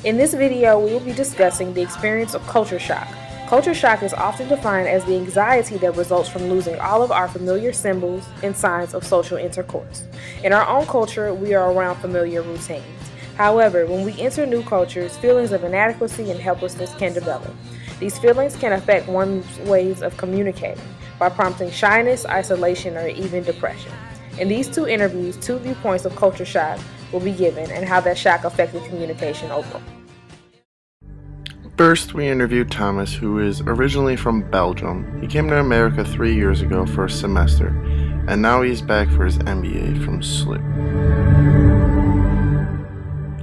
In this video, we will be discussing the experience of culture shock. Culture shock is often defined as the anxiety that results from losing all of our familiar symbols and signs of social intercourse. In our own culture, we are around familiar routines. However, when we enter new cultures, feelings of inadequacy and helplessness can develop. These feelings can affect one's ways of communicating by prompting shyness, isolation, or even depression. In these two interviews, two viewpoints of culture shock will be given and how that shock affected communication overall. First, we interviewed Thomas, who is originally from Belgium. He came to America 3 years ago for a semester, and now he's back for his MBA from SLIP.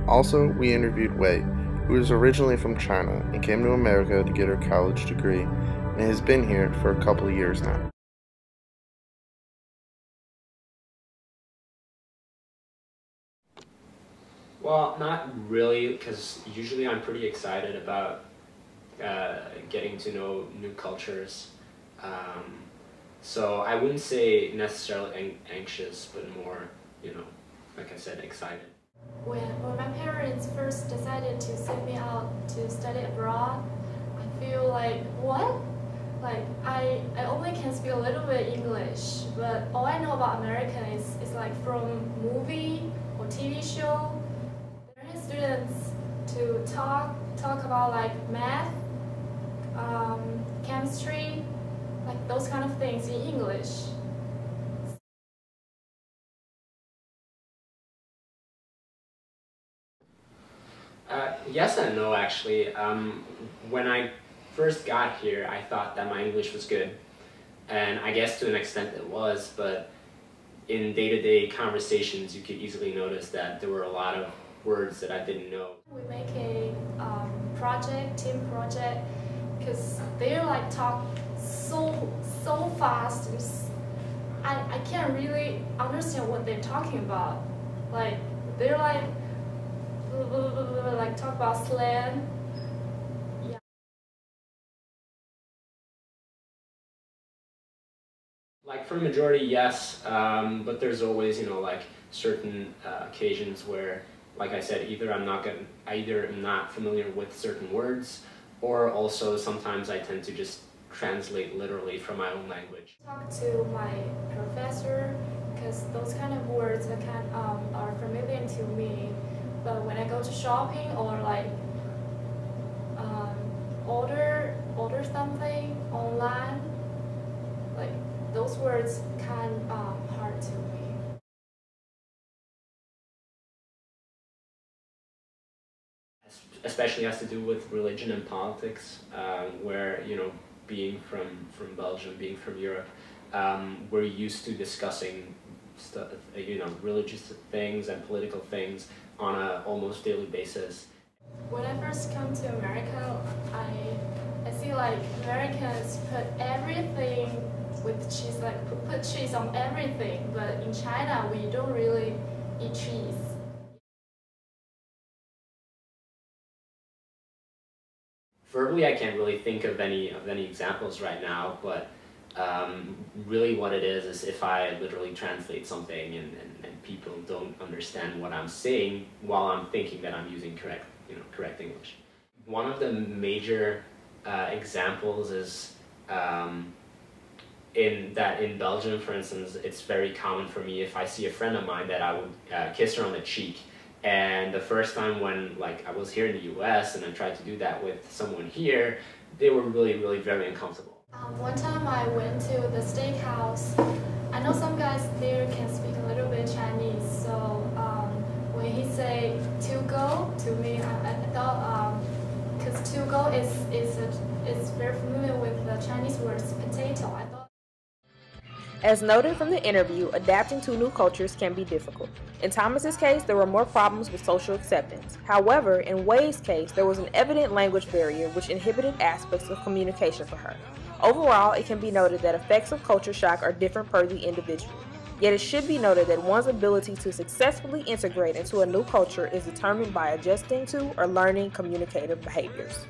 Also, we interviewed Wei, who is originally from China and came to America to get her college degree, and has been here for a couple of years now. Well, not really, because usually I'm pretty excited about getting to know new cultures. So I wouldn't say necessarily anxious, but more, like I said, excited. When my parents first decided to send me out to study abroad, I feel like, what? Like, I only can speak a little bit English, but all I know about America is like from movie or TV show. Students to talk about like math, chemistry, like those kind of things in English. Yes and no, actually. When I first got here, I thought that my English was good, and I guess to an extent it was, but in day-to-day conversations you could easily notice that there were a lot of words that I didn't know. We make a team project, because they like talk so fast, and I can't really understand what they're talking about. Like they're like talk about slang. Yeah. Like for the majority, yes, but there's always like certain occasions where, like I said, either I'm not familiar with certain words, or also sometimes I tend to just translate literally from my own language. Talk to my professor, because those kind of words are familiar to me. But when I go to shopping or like order something online, like those words kind of hard to me. Especially has to do with religion and politics, where being from Belgium, being from Europe, we're used to discussing religious things and political things on an almost daily basis. When I first come to America, I see like Americans put everything with cheese, like put cheese on everything, but in China we don't really eat cheese. Verbally, I can't really think of any examples right now, but really what it is if I literally translate something and people don't understand what I'm saying while I'm thinking that I'm using correct English. One of the major examples is in Belgium, for instance, it's very common for me if I see a friend of mine that I would kiss her on the cheek. And the first time when I was here in the US and I tried to do that with someone here, they were really very uncomfortable. One time I went to the steakhouse. I know some guys there can speak a little bit Chinese, so when he said "to go" to me, I thought because "to go" is very familiar with the Chinese words potato. I thought. As noted from the interview, adapting to new cultures can be difficult. In Thomas's case, there were more problems with social acceptance. However, in Wei's case, there was an evident language barrier which inhibited aspects of communication for her. Overall, it can be noted that effects of culture shock are different per the individual. Yet it should be noted that one's ability to successfully integrate into a new culture is determined by adjusting to or learning communicative behaviors.